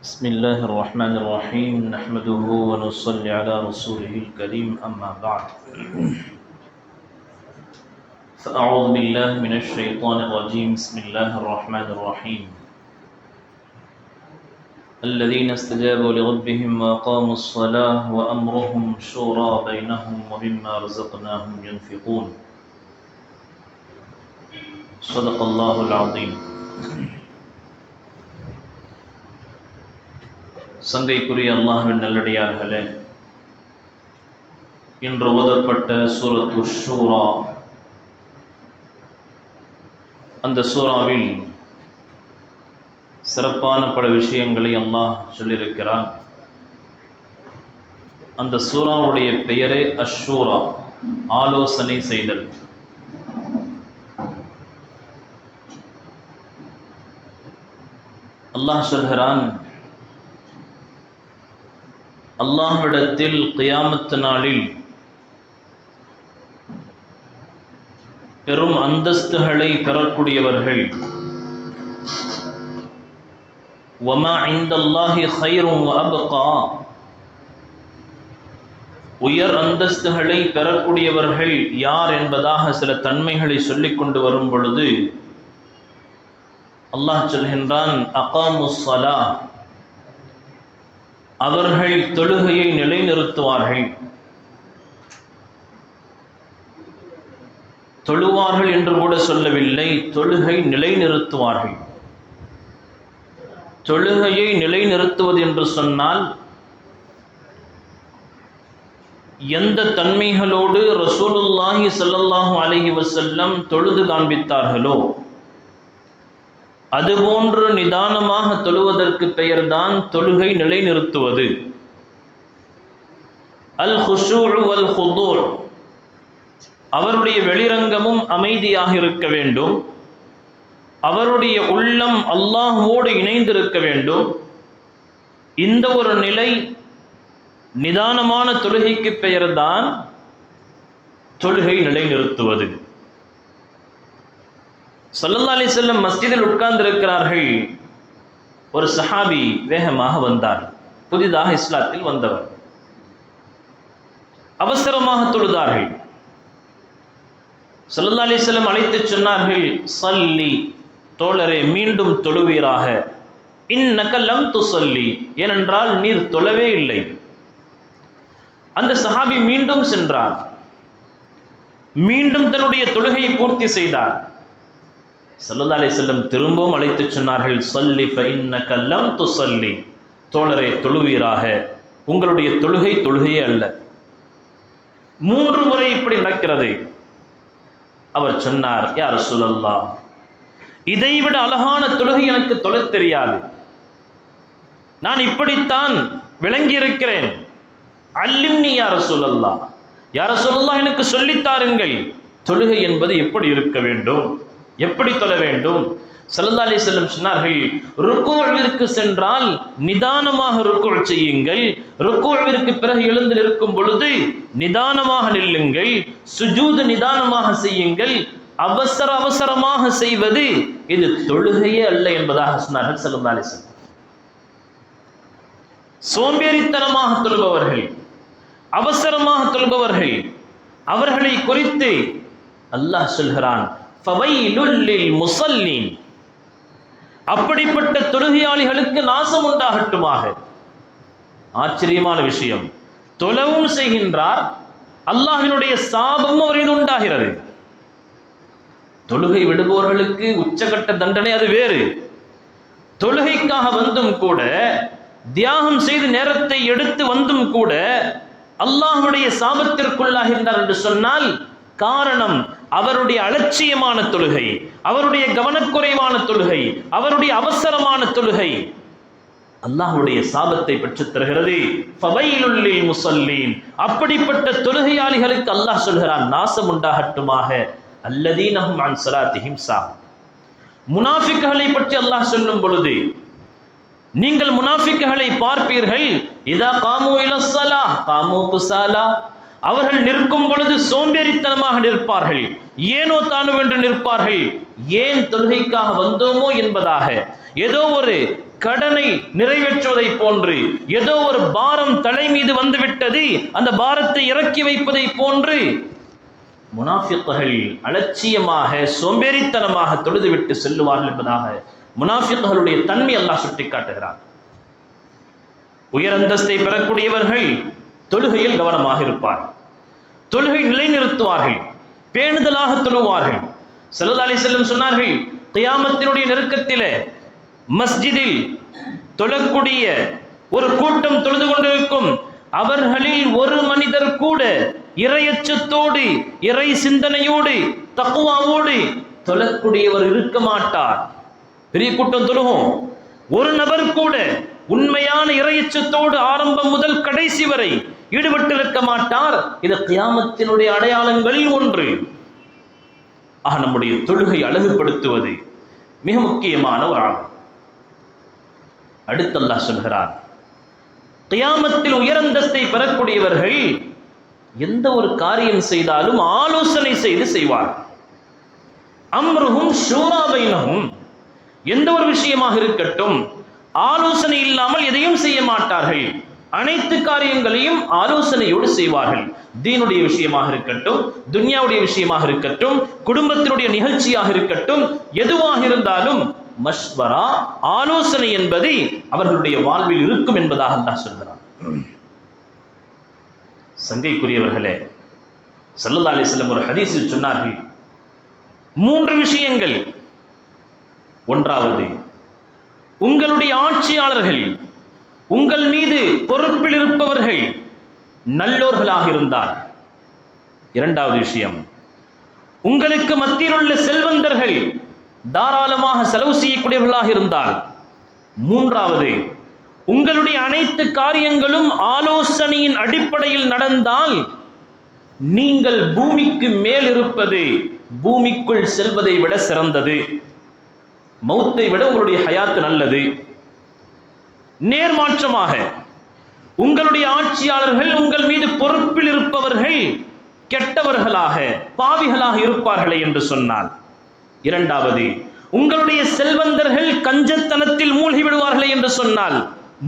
بسم الله الرحمن الرحيم نحمده ونصلي على رسوله الكريم أما بعد فأعوذ بالله من الشيطان الرجيم بسم الله الرحمن الرحيم الذين استجابوا لربهم وأقاموا الصلاة وأمرهم شورى بينهم ومما رزقناهم ينفقون صدق الله العظيم. சங்கைக்குரிய அல்லாஹ்வின் நல்லடியார்களே, இன்று ஓதப்பட்ட சூரத்து ஷூரா, அந்த சூராவில் சிறப்பான பல விஷயங்களை அல்லாஹ் சொல்லியிருக்கிறான். அந்த சூராவுடைய பெயரே அஷ்ஷூரா, ஆலோசனை செய்தல். அல்லாஹ் சொல்கிறான், அல்லாஹ்விடத்தில் கியாமத் நாளில் பெரும் அந்தஸ்துகளை பெறக்கூடியவர்கள், வமா இந்தல்லாஹி கைரும் வஅப்கா, உயர் அந்தஸ்துகளை பெறக்கூடியவர்கள் யார் என்பதாக சில தன்மைகளை சொல்லிக் கொண்டு வரும் பொழுது அல்லாஹ் சொல்கின்றான், அகாமுஸ் ஸலாஹ், அவர்கள் தொழுகையை நிலைநிறுத்துவார்கள். தொழுவார்கள் என்று கூட சொல்லவில்லை, தொழுகை நிலைநிறுத்துவார்கள். தொழுகையை நிலைநிறுத்துவது என்று சொன்னால் எந்த தன்மைகளோடு ரசூலுல்லாஹி ஸல்லல்லாஹு அலைஹி வஸல்லம் தொழுது காண்பித்தார்களோ அதுபோன்று நிதானமாக தொழுவதற்கு பெயர்தான் தொழுகை நிலைநிறுத்துவது. அல் குஷூஉ வல் குதூர், அவருடைய வெளிரங்கமும் அமைதியாக இருக்க வேண்டும், அவருடைய உள்ளம் அல்லாஹ்வோடு இணைந்திருக்க வேண்டும். இந்த ஒரு நிலை, நிதானமான தொழுகைக்கு பெயர்தான் தொழுகை நிலைநிறுத்துவது. ஸல்லல்லாஹு அலைஹி வஸல்லம் மஸ்ஜிதில் உட்கார்ந்திருக்கிறார்கள். ஒரு சஹாபி வேகமாக வந்தார், புதிதாக இஸ்லாத்தில் வந்தவர். அவசரமாக தொழுதார்கள். ஸல்லல்லாஹு அலைஹி வஸல்லம் அழைத்து சொன்னார்கள், ஸல்லி, தோழரே மீண்டும் தொழுவீராக. இன்னக லம் துஸல்லி, ஏனென்றால் நீர் தொழவே இல்லை. அந்த சஹாபி மீண்டும் சென்றார், மீண்டும் தன்னுடைய தொழுகையை பூர்த்தி செய்தார். ஸல்லல்லாஹு அலைஹி வஸல்லம் திரும்பவும் அழைத்து சொன்னார்கள், ஸல்லி ஃபஇன்னக லம் துஸல்லி, தோழரே தொழுவீராக, உங்களுடைய தொழுகை தொழுகையே அல்ல. 3 முறை இப்படி நடக்கிறது. அவர் சொன்னார், யா ரசூலல்லாஹ், இதைவிட அழகான தொழுகை எனக்கு தொழத் தெரியாது, நான் இப்படித்தான் விளங்கி இருக்கிறேன். அல்லிம்னி யா ரசூலல்லாஹ், யா ரசூலல்லாஹ் எனக்கு சொல்லித்தாருங்கள், தொழுகை என்பது எப்படி இருக்க வேண்டும், எப்படி தொழ வேண்டும். ஸல்லல்லாஹு அலைஹி வஸல்லம் சொன்னார்கள், ருக்கூவிற்கு சென்றால் நிதானமாக ருக்கு செய்யுங்கள், ருக்கூவிற்கு பிறகு எழுந்து நிற்கும் பொழுது நிதானமாக நில்லுங்கள், சுஜூத் நிதானமாக செய்யுங்கள், அவசரமாக செய்வது இது தொழுகையே அல்ல என்பதாக சொன்னார்கள் ஸல்லல்லாஹு அலைஹி வஸல்லம். சோம்பேறித்தனமாக தொழுபவர்கள், அவசரமாக தொழுபவர்கள், அவர்களை குறித்து அல்லாஹ் சொல்கிறான், ஃபவைலுல் லில் முஸல்லீன், அப்படிப்பட்ட தொழுகையாளிகளுக்கு நாசம் உண்டாகட்டுமாக. ஆச்சரியமான விஷயம், தொழவும் செய்கின்றார், அல்லாஹ்வினுடைய சாபமும் அவரின் உண்டாகிறது. தொழுகை விடுபவர்களுக்கு உச்சகட்ட தண்டனை அது வேறு. தொழுகைக்காக வந்தும் கூட, தியாகம் செய்து நேரத்தை எடுத்து வந்தும் கூட அல்லாஹ்வுடைய சாபத்திற்குள்ளாகின்றார் என்று சொன்னால் காரணம் அவருடைய அலட்சியமான தொழுகை, அவருடைய கவனக்குறைவான தொழுகை, அவருடைய அவசரமான தொழுகை அல்லாஹ்வுடைய சாபத்தை பெற்றுத் தருகிறது. ஃபவைலுல் லில் முஸல்லீன், அப்படிப்பட்ட தொழுகையாளிகளுக்கு அல்லாஹ் சொல்கிறான், நாசம் உண்டாகட்டுமாக. அல்லதீனஹும் அன் ஸலாத்திஹிம் சாஹூன், முனாஃபிக்குகளை பற்றி அல்லாஹ் சொல்லும் பொழுது நீங்கள் முனாஃபிக்குகளை பார்ப்பீர்கள், இதா காமு இலஸ் ஸலாஹ் காமு குஸாலா, அவர்கள் நிற்கும் பொழுது சோம்பேறித்தனமாக நிற்பார்கள், ஏனோ தானோ என்று நிற்பார்கள். ஏன் தொழுகைக்காக வந்தோமோ என்பதாக, ஏதோ ஒரு கடனை நிறைவேற்றுவதை போன்று, ஏதோ ஒரு பாரம் தலை மீது வந்துவிட்டது, அந்த பாரத்தை இறக்கி வைப்பதை போன்று முனாஃபிக்குகள் அலட்சியமாக சோம்பேறித்தனமாக தொழுதுவிட்டு செல்லுவார்கள் என்பதாக முனாஃபிக்குகளுடைய தன்மை அல்லாஹ் சுட்டிக்காட்டுகிறார். உயரந்தஸ்தை பெறக்கூடியவர்கள் தொழுகையில் கவனமாக இருப்பார், தொழுகை நிலைநிறுத்துவார்கள், பேணுதலாக தொழுவார்கள். ஸல்லல்லாஹு அலைஹி வஸல்லம் சொன்னார்கள், கியாமத்தினுடைய நெருக்கத்திலே மஸ்ஜிதில் தொழக்கூடிய ஒரு கூட்டம் தொழுது கொண்டிருக்கும், அவர்களில் ஒரு மனிதர் கூட இறையச்சத்தோடு இறை சிந்தனையோடு தக்வாவோடு தொழக்கூடியவர் இருக்க மாட்டார். பெரிய கூட்டம் தொழுகும், ஒரு நபர் கூட உண்மையான இறையச்சத்தோடு ஆரம்பம் முதல் கடைசி வரை ஈடுபட்டிருக்க மாட்டார். இது கியாமத்தினுடைய அடையாளங்களில் ஒன்று. ஆக நம்முடைய தொழுகை அழகுபடுத்துவது மிக முக்கியமான ஒரு ஆகும். அடுத்து அல்லாஹ் சொல்கிறார், கியாமத்தில் உயரந்தஸ்தை பெறக்கூடியவர்கள் எந்த ஒரு காரியம் செய்தாலும் ஆலோசனை செய்து செய்வார். அம்ருஹும் ஷூரா பைனஹும், எந்த ஒரு விஷயமாக இருக்கட்டும் ஆலோசனை இல்லாமல் எதையும் செய்ய மாட்டார்கள். அனைத்து காரியங்களையும் ஆலோசனையோடு செய்வார்கள். தீனுடைய விஷயமாக இருக்கட்டும், துன்யாவுடைய விஷயமாக இருக்கட்டும், குடும்பத்தினுடைய நிகழ்ச்சியாக இருக்கட்டும், எதுவாக இருந்தாலும் மஷ்வரா ஆலோசனை என்பது அவர்களுடைய வாழ்வில் இருக்கும் என்பதாக அல்லாஹ் சொல்கிறார். சங்கைக்குரியவர்களே, ஸல்லல்லாஹு அலைஹி வஸல்லம் ஒரு ஹதீஸில் சொன்னார்கள், 3 விஷயங்கள். ஒன்றாவது, உங்களுடைய ஆட்சியாளர்கள், உங்கள் மீது பொறுப்பில் இருப்பவர்கள் நல்லோர்களாக இருந்தார். இரண்டாவது விஷயம், உங்களுக்கு மத்தியில் உள்ள செல்வந்தர்கள் தாராளமாக செலவு செய்யக்கூடியவர்களாக இருந்தால். மூன்றாவது, உங்களுடைய அனைத்து காரியங்களும் ஆலோசனையின் அடிப்படையில் நடந்தால் நீங்கள் பூமிக்கு மேல் இருப்பது பூமிக்குள் செல்வதை விட சிறந்தது. மௌத்தை விட உங்களுடைய ஹயாத் நல்லது. நேர்மாற்றமாக உங்களுடைய ஆட்சியாளர்கள் உங்கள் மீது பொறுப்பில் இருப்பவர்கள் கெட்டவர்களாக பாவிகளாக இருப்பார்களே என்று சொன்னால். இரண்டாவது, உங்களுடைய செல்வந்தர்கள் கஞ்சத்தனத்தில் மூழ்கி விடுவார்களே என்று சொன்னால்.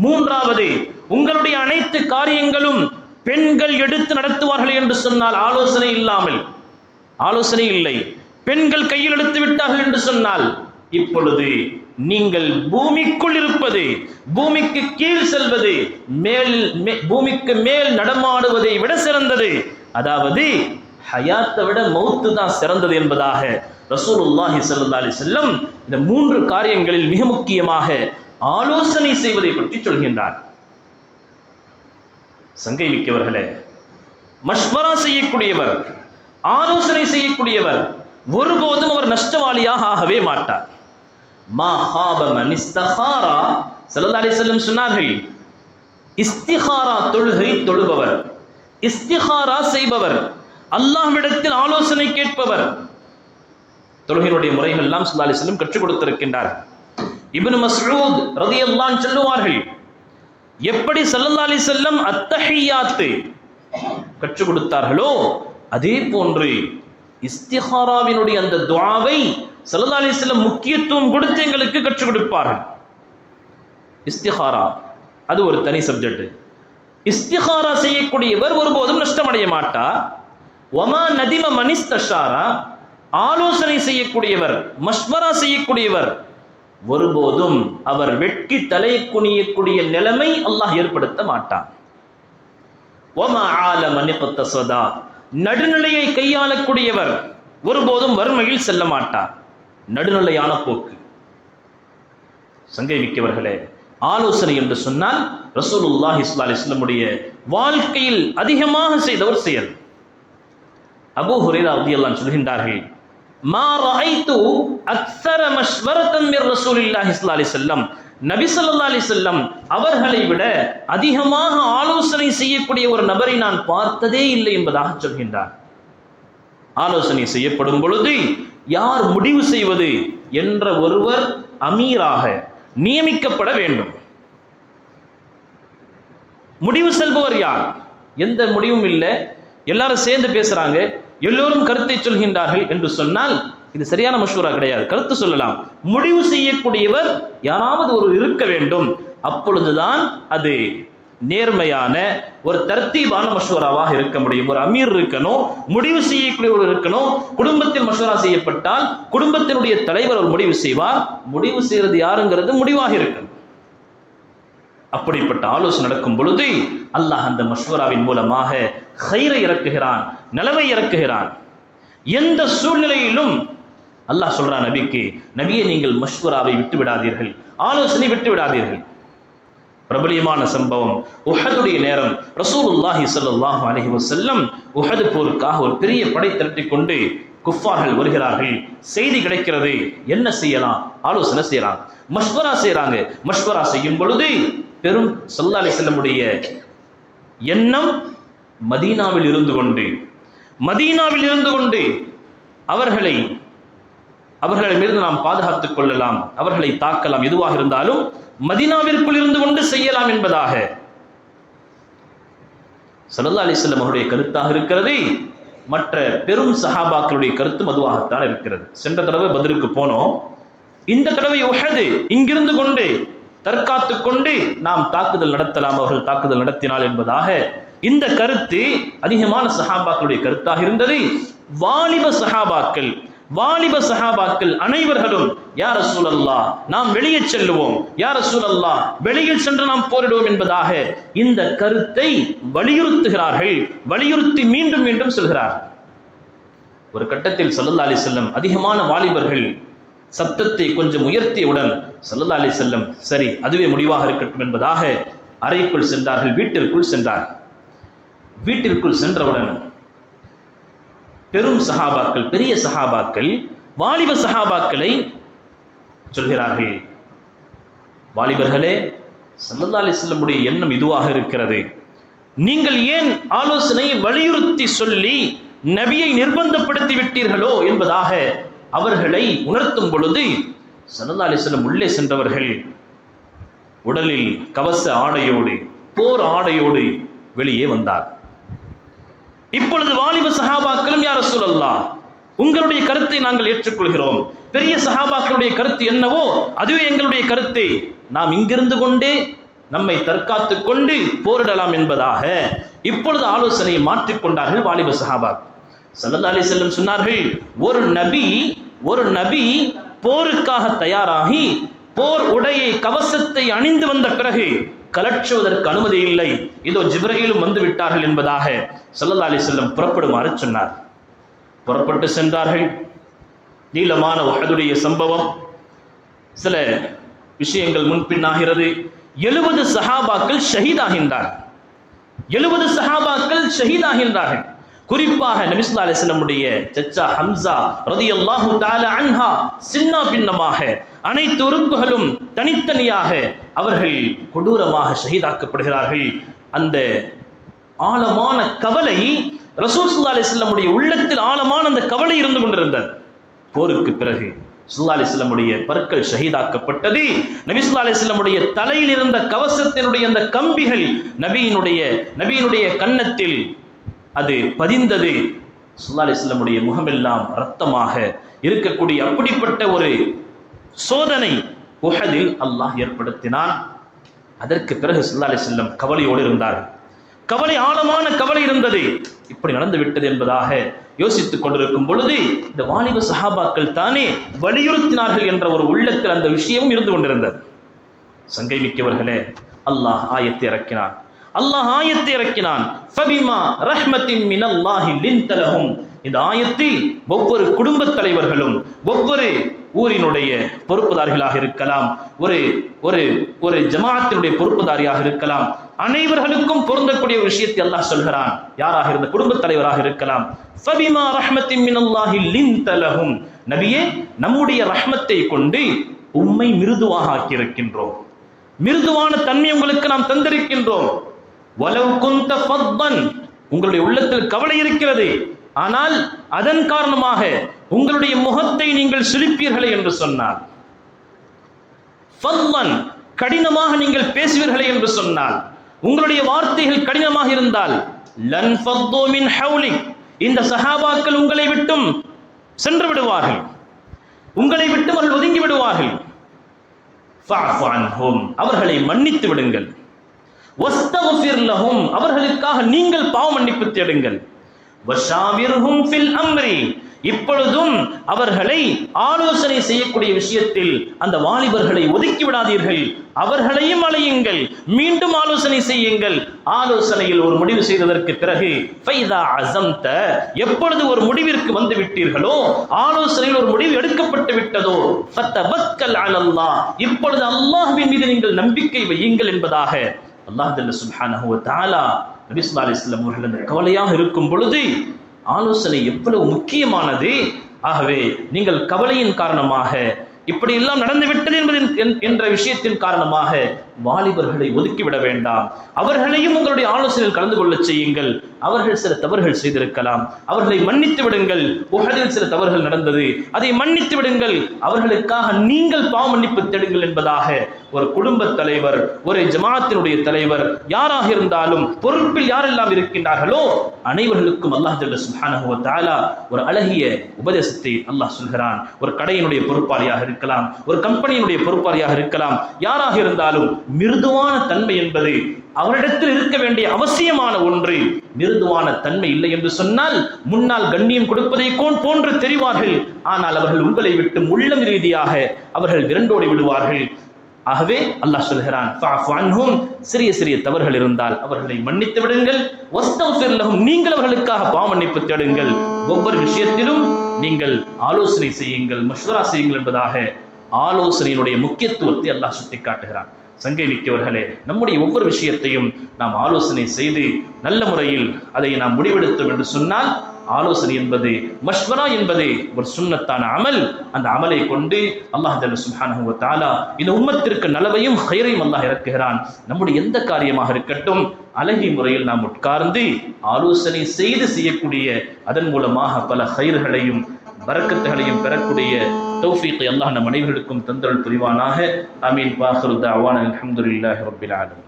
மூன்றாவது, உங்களுடைய அனைத்து காரியங்களும் பெண்கள் எடுத்து நடத்துவார்கள் என்று சொன்னால். ஆலோசனை இல்லாமல், ஆலோசனை இல்லை, பெண்கள் கையில் எடுத்து விட்டார்கள் என்று சொன்னால், இப்பொழுது நீங்கள் பூமிக்குள் இருப்பது பூமிக்கு கீழ் செல்வது பூமிக்கு மேல் நடமாடுவதை விட சிறந்தது. அதாவது ஹயாத்தை விட மௌத்து தான் சிறந்தது என்பதாக ரசூலுல்லாஹி ஸல்லல்லாஹு அலைஹி வஸல்லம் இந்த 3 காரியங்களில் மிக முக்கியமாக ஆலோசனை செய்வதை பற்றி சொல்கின்றார். சங்கை மிக்கவர்களே, மஷ்வரா செய்யக்கூடியவர், ஆலோசனை செய்யக்கூடியவர் ஒருபோதும் அவர் நஷ்டவாளியாக ஆகவே மாட்டார். மா ஹாப மன் இஸ்தகாரா, ஸல்லல்லாஹு அலைஹி வஸல்லம் சொன்னார்கள், இஸ்திகாரா தொழுகை தொழுபவர், இஸ்திகாரா செய்பவர், அல்லாஹ்விடத்தில் ஆலோசனை கேட்பவர். தொழுகையினுடைய முறைகள் எல்லாம் ஸல்லல்லாஹு அலைஹி வஸல்லம் கற்றுக் கொடுத்திருக்கின்றார். இப்னு மஸ்ஊத் ரலியல்லாஹு அன்ஹு சொல்லுவார்கள், எப்படி ஸல்லல்லாஹு அலைஹி வஸல்லம் அத்தஹியாத் கற்றுக் கொடுத்தார்களோ அதே போன்று இஸ்திகாராவினுடைய அந்த துஆவை ஸல்லல்லாஹு அலைஹி வஸல்லம் முக்கியத்துவம் கொடுத்து எங்களுக்கு கற்றுக் கொடுப்பார்கள். இஸ்திகாரா அது ஒரு தனி சப்ஜெக்ட். இஸ்திகாரா செய்யக்கூடியவர் ஒருபோதும் நஷ்டமடைய மாட்டார். வமா நதிம மனிஸ்தஷாரா, ஆலோசனை செய்யக்கூடியவர், மஷ்வரா செய்யக்கூடியவர் ஒருபோதும் அவர் வெட்கி தலை குனியக்கூடிய நிலைமை அல்லாஹ் ஏற்படுத்த மாட்டான். வமா ஆல மனிகத்தஸதா, நடுநிலையை கையாளக்கூடியவர் ஒருபோதும் வறுமையில் செல்ல மாட்டார். நடுநிலையான போக்கு. சங்கை மிக்கவர்களே, ஆலோசனை என்று சொன்னால் ரசூலுல்லாஹி ஸல்லல்லாஹு அலைஹி வஸல்லமுடைய வாழ்க்கையில் அதிகமாக செய்த ஒரு செயல். அபூ ஹுரைரா ரலியல்லாஹு அன்ஹு சொல்கின்றார்கள், மா ரஅய்து அக்ஸர மஷ்வரத்தன் மிர் ரசூலில்லாஹி ஸல்லல்லாஹு அலைஹி வஸல்லம், நபி ஸல்லல்லாஹு அலைஹி வஸல்லம் அவர்களை விட அதிகமாக ஆலோசனை செய்யக்கூடிய ஒரு நபரை நான் பார்த்ததே இல்லை என்பதாக சொல்கின்றார். ஆலோசனை செய்யப்படும் பொழுது யார் முடிவு செய்வது என்ற ஒருவர் அமீராக நியமிக்கப்பட வேண்டும். முடிவு செல்பவர் யார்? எந்த முடிவும் இல்லை, எல்லாரும் சேர்ந்து பேசுறாங்க, எல்லோரும் கருத்தை சொல்கின்றார்கள் என்று சொன்னால் இது சரியான மஷ்வரா கிடையாது, கருத்து சொல்லலாம். முடிவு செய்யக்கூடியவர் யாராவது ஒரு இருக்க வேண்டும். அப்பொழுதுதான் அது நேர்மையான ஒரு தர்த்தீபான மஷ்வராவாக இருக்க முடியும். ஒரு அமீர் இருக்கணும், முடிவு செய்யக்கூடியவர் இருக்கணும். குடும்பத்தில் மஷ்வரா செய்யப்பட்டால் குடும்பத்தினுடைய தலைவர் ஒரு முடிவு செய்வார். முடிவு செய்யறது யாருங்கிறது முடிவாக இருக்கணும். அப்படிப்பட்ட ஆலோசனை நடக்கும் பொழுது அல்லாஹ் அந்த மஷ்வராவின் மூலமாக கைரை இறக்குகிறான், நலவை இறக்குகிறான். எந்த சூழ்நிலையிலும் அல்லாஹ் சொல்றான் நபிக்கு, நபியை நீங்கள் மஷ்வராவை விட்டு விடாதீர்கள், ஆலோசனை விட்டு விடாதீர்கள். பிரபலியமான சம்பவம், உஹதுடைய நேரம். ரசூலுல்லாஹி ஸல்லல்லாஹு அலைஹி வஸல்லம் உஹது போருக்காக ஒரு பெரிய படை திரட்டி கொண்டு குஃபார்கள் வருகிறார்கள். செய்தி கிடைக்கிறது, என்ன செய்யலாம் ஆலோசனை செய்யறாங்க, மஷ்வரா செய்யறாங்க. மஷ்வரா செய்யும் பொழுது பெரும் ஸல்லல்லாஹு அலைஹி வஸல்லமுடைய எண்ணம் மதீனாவில் இருந்து கொண்டு அவர்களிடமிருந்து நாம் பாதுகாத்துக் கொள்ளலாம், அவர்களை தாக்கலாம், எதுவாக இருந்தாலும் மதீனாவிற்குள் இருந்து கொண்டு செய்யலாம் என்பதாக ஸல்லல்லாஹு அலைஹி வஸல்லம் அவருடைய கருத்தாக இருக்கிறது. மற்ற பெரும் சஹாபாக்களுடைய கருத்தும் அதுவாகத்தான் இருக்கிறது. சென்ற தடவை பத்ருக்கு போனோம், இந்த தடவை உஹது இங்கிருந்து கொண்டு தற்காத்துக் கொண்டு நாம் தாக்குதல் நடத்தலாம், அவர்கள் தாக்குதல் நடத்தினால் என்பதாக இந்த கருத்து அதிகமான சஹாபாக்களுடைய கருத்தாக இருந்தது. வாலிப சஹாபாக்கள் அனைவர்களும் யா ரசூலல்லாஹ் நாம் வெளியே செல்லுவோம், யா ரசூலல்லாஹ் வெளியில் சென்று நாம் போரிடுவோம் என்பதாக இந்த கருத்தை வலியுறுத்தி மீண்டும் மீண்டும் சொல்கிறார்கள். ஒரு கட்டத்தில் ஸல்லல்லாஹு அலைஹி வஸல்லம் அதிகமான வாலிபர்கள் சப்தத்தை கொஞ்சம் உயர்த்தியவுடன் ஸல்லல்லாஹு அலைஹி வஸல்லம் சரி அதுவே முடிவாக இருக்கட்டும் என்பதாக அறைக்குள் சென்றார்கள், வீட்டிற்குள் சென்றவுடன் பெரும் சஹாபாக்கள், பெரிய சஹாபாக்கள் வாலிப சஹாபாக்களை சொல்கிறார்கள், வாலிபர்களே ஸல்லல்லாஹு அலைஹி வஸல்லமுடைய எண்ணம் இதுவாக இருக்கிறது, நீங்கள் ஏன் ஆலோசனையை வலியுறுத்தி சொல்லி நபியை நிர்பந்தப்படுத்தி விட்டீர்களோ என்பதாக அவர்களை உணர்த்தும் பொழுது ஸல்லல்லாஹு அலைஹி வஸல்லம் உள்ளே சென்றவர்கள் உடலில் கவச ஆடையோடு, போர் ஆடையோடு வெளியே வந்தார். இப்பொழுது வாலிப சஹாபாக்களும் யா ரசூலல்லாஹ் உங்களுடைய கருத்தை நாங்கள் ஏற்றுக்கொள்கிறோம், பெரிய சஹாபாக்களுடைய கருத்து என்னவோ அதுவே எங்களுடைய கருத்தை, நாம் இங்கிருந்து கொண்டே நம்மை தற்காத்துக் கொண்டு போரிடலாம் என்பதாக இப்பொழுது ஆலோசனையை மாற்றிக்கொண்டார்கள் வாலிப சஹாபாக்கள். ஸல்லல்லாஹு அலைஹி வஸல்லம் சொன்னார்கள், ஒரு நபி போருக்காக தயாராகி போர் உடையை கவசத்தை அணிந்து வந்த பிறகு கலற்றுவதற்கு அனுமதி இல்லை, இதோ ஜிப்ரீலும் வந்து விட்டார்கள் என்பதாக ஸல்லல்லாஹு அலைஹி வஸல்லம் புறப்படுமாறு சொன்னார். புறப்பட்டு சென்றார்கள். நீளமான உஹதுடைய சம்பவம், சில விஷயங்கள் முன்பின்னாகிறது. 70 சஹாபாக்கள் ஷஹீதாகின்றார்கள். குறிப்பாக நபி ஸல்லல்லாஹு அலைஹி வஸல்லமுடைய சச்சா ஹம்ஸா ரலியல்லாஹு தஆலா அன்ஹா சின்ன பின்னமாக அனைத்து உறுப்புகளும் தனித்தனியாக அவர்கள் கொடூரமாக ஷஹீதாக்கப்படுகிறார்கள். அந்த ஆழமான கவலை ரசூல் ஸல்லல்லாஹு அலைஹி வஸல்லமுடைய உள்ளத்தில் ஆழமான அந்த கவலை இருந்து கொண்டிருந்தது. போருக்கு பிறகு ஸல்லல்லாஹு அலைஹி வஸல்லமுடைய பற்கள் ஷஹீதாக்கப்பட்டது. நபி ஸல்லல்லாஹு அலைஹி வஸல்லமுடைய தலையில் இருந்த கவசத்தினுடைய அந்த கம்பிகள் நபியினுடைய கன்னத்தில் அது பதிந்தது. ஸல்லல்லாஹு அலைஹி வஸல்லமுடைய முகமெல்லாம் இரத்தமாக இருக்கக்கூடிய அப்படிப்பட்ட ஒரு சோதனை உஹதில் அல்லாஹ் ஏற்படுத்தினான். அதற்கு பிறகு ஸல்லல்லாஹு அலைஹி வஸல்லம் கவலையோடு இருந்தார்கள். ஆழமான கவலை இருந்தது, இப்படி நடந்து விட்டது என்பதாக யோசித்துக் கொண்டிருக்கும் பொழுது இந்த வாலிப சஹாபாக்கள் தானே வலியுறுத்தினார்கள் என்ற ஒரு உள்ளத்தில் அந்த விஷயமும் இருந்து கொண்டிருந்தது. சங்கை மிக்கவர்களே, அல்லாஹ் ஆயத்தை இறக்கினான். ஃபபிமா ரஹ்மத்தின் மினல்லாஹி லின்த லஹும். இந்த ஆயத்தில் ஒவ்வொரு குடும்ப தலைவர்களும், ஒவ்வொரு ஊரினுடைய பொறுப்புதாரிகளாக இருக்கலாம், ஒரு ஜமாஅத்தினுடைய பொறுப்புதாரியாக இருக்கலாம், அனைவர்களுக்கும் பொருந்தக்கூடிய விஷயத்தை அல்லாஹ் சொல்கிறான். யாராக இருந்த குடும்ப தலைவராக இருக்கலாம். ஃபபிமா ரஹ்மத்தின் மினல்லாஹி லின்த லஹும். நபியே, நம்முடைய ரஹ்மத்தை கொண்டு உம்மை மிருதுவாக ஆக்கியிருக்கின்றோம், மிருதுவான தன்மை உங்களுக்கு நாம் தந்திருக்கின்றோம். வலவ் குந்த ஃபத்தன், உங்களுடைய உள்ளத்தில் கவலை இருக்கிறது, ஆனால் அதன் காரணமாக உங்களுடைய முகத்தை நீங்கள் சிரிப்பீர்களே என்று சொன்னார். ஃபல்லன், கடினமாக நீங்கள் பேசுவீர்களே என்று சொன்னால், உங்களுடைய வார்த்தைகள் கடினமாக இருந்தால், லன் ஃபத்து மின் ஹவுலிக், இந்த சஹாபாக்கள் உங்களை விட்டும் சென்று விடுவார்கள். உங்களை விட்டு அவர்கள் ஒதுங்கி விடுவார்கள். ஃபஅஃபு அன்ஹும், அவர்களை மன்னித்து விடுங்கள். வஸ்தக்ஃபிர் லஹும், அவர்களுக்காக நீங்கள் பாவ மன்னிப்பு தேடுங்கள். வஷாவிர்ஹும் ஃபில் அம்ரி, இப்பொழுதும் அவர்களை ஆலோசனை செய்யக்கூடிய விஷயத்தில் அந்த வாலிபர்களை ஒதுக்கி விடாதீர்கள், அவர்களையும் அழையுங்கள், மீண்டும் ஆலோசனை செய்யுங்கள். ஆலோசனையில் ஒரு முடிவு செய்ததற்கு பிறகு ஃபைதா அஸம்த, எப்பொழுது ஒரு முடிவிற்கு வந்து விட்டீர்களோ, ஆலோசனையில் ஒரு முடிவு எடுக்கப்பட்டு விட்டதோ, ஃபதவக்கல் அலல்லாஹ், இப்பொழுது அல்லாஹ்வின் மீது நீங்கள் நம்பிக்கை வையுங்கள் என்பதாக அல்லாஹ் ஜல்ல சுப்ஹானஹு வ தஆலா நபி ஸல்லல்லாஹு அலைஹி வஸல்லம் அவர்கள் அந்த கவலையாக இருக்கும் பொழுது ஆலோசனை எவ்வளவு முக்கியமானது. ஆகவே நீங்கள் கவலையின் காரணமாக இப்படி எல்லாம் நடந்துவிட்டது என்ற விஷயத்தின் காரணமாக வாலிபர்களை ஒதுக்கிவிட வேண்டாம். அவர்களையும் உங்களுடைய ஆலோசனையில் கலந்து கொள்ள செய்யுங்கள். அவர்கள் சில தவறுகள் செய்திருக்கலாம், அவர்களை மன்னித்து விடுங்கள். உஹதில் சில தவறுகள் நடந்தது, அதை மன்னித்து விடுங்கள். அவர்களுக்காக நீங்கள் பாவ மன்னிப்பு தேடுங்கள் என்பதாக ஒரு குடும்ப தலைவர், ஒரு ஜமாத்தினுடைய தலைவர், யாராக இருந்தாலும் பொறுப்பில் யாரெல்லாம் இருக்கின்றார்களோ அனைவர்களுக்கும் அல்லாஹ் ஜல்ல சுப்ஹானஹு வ தஆலா ஒரு அழகிய உபதேசத்தை அல்லாஹ் சொல்கிறான். ஒரு கடையினுடைய பொறுப்பாளியாக இருக்கலாம், ஒரு கம்பெனியினுடைய பொறுப்பாளியாக இருக்கலாம், யாராக இருந்தாலும் மிருதுவான தன்மை என்பது அவரிடத்தில் இருக்க வேண்டிய அவசியமான ஒன்று. மிருதுவான தன்மை இல்லை என்று சொன்னால் முன்னால் கண்ணியம் கொடுப்பதை போன்று தெரிவார்கள், ஆனால் அவர்கள் உங்களை விட்டு உள்ளம் ரீதியாக அவர்கள் விரண்டோடி விடுவார்கள். ஆகவே அல்லாஹ் சொல்கிறான், ஃபஅஃபு அன்ஹும், சிறிய சிறிய தவறுகள் இருந்தால் அவர்களை மன்னித்து விடுங்கள். வஸ்தக்ஃபிர் லஹும், நீங்கள் அவர்களுக்காக பாவ மன்னிப்பு தேடுங்கள். ஒவ்வொரு விஷயத்திலும் நீங்கள் ஆலோசனை செய்யுங்கள், மஷ்வரா செய்யுங்கள் என்பதாக ஆலோசனையினுடைய முக்கியத்துவத்தை அல்லாஹ் சுட்டிக்காட்டுகிறான். சங்கை மிக்கவர்களே, நம்முடைய ஒவ்வொரு விஷயத்தையும் நாம் ஆலோசனை செய்து நல்ல முறையில் அதை நாம் முடிவெடுத்தோம் என்று சொன்னால், ஆலோசனை என்பது, மஷ்வரா என்பது ஒரு சுன்னத்தான அமல். அந்த அமலை கொண்டு அல்லாஹ் ஜல்ல சுப்ஹானஹு வ தஆலா இந்த உம்மத்திற்கு நலவையும் ஹைரையும் அல்லாஹ் இறக்குகிறான். நம்முடைய எந்த காரியமாக இருக்கட்டும் அழகிய முறையில் நாம் உட்கார்ந்து ஆலோசனை செய்து செய்யக்கூடிய, அதன் மூலமாக பல ஹைர்களையும் பரக்கத்துகளையும் பெறக்கூடிய தௌஃபீக்கை அல்லாஹ் நம் அனைவர்களுக்கும் தந்தருள் புரிவானாக. ஆமீன். வாஹிரு தஅவானா அல்ஹம்துலில்லாஹி ரப்பில் ஆலமீன்.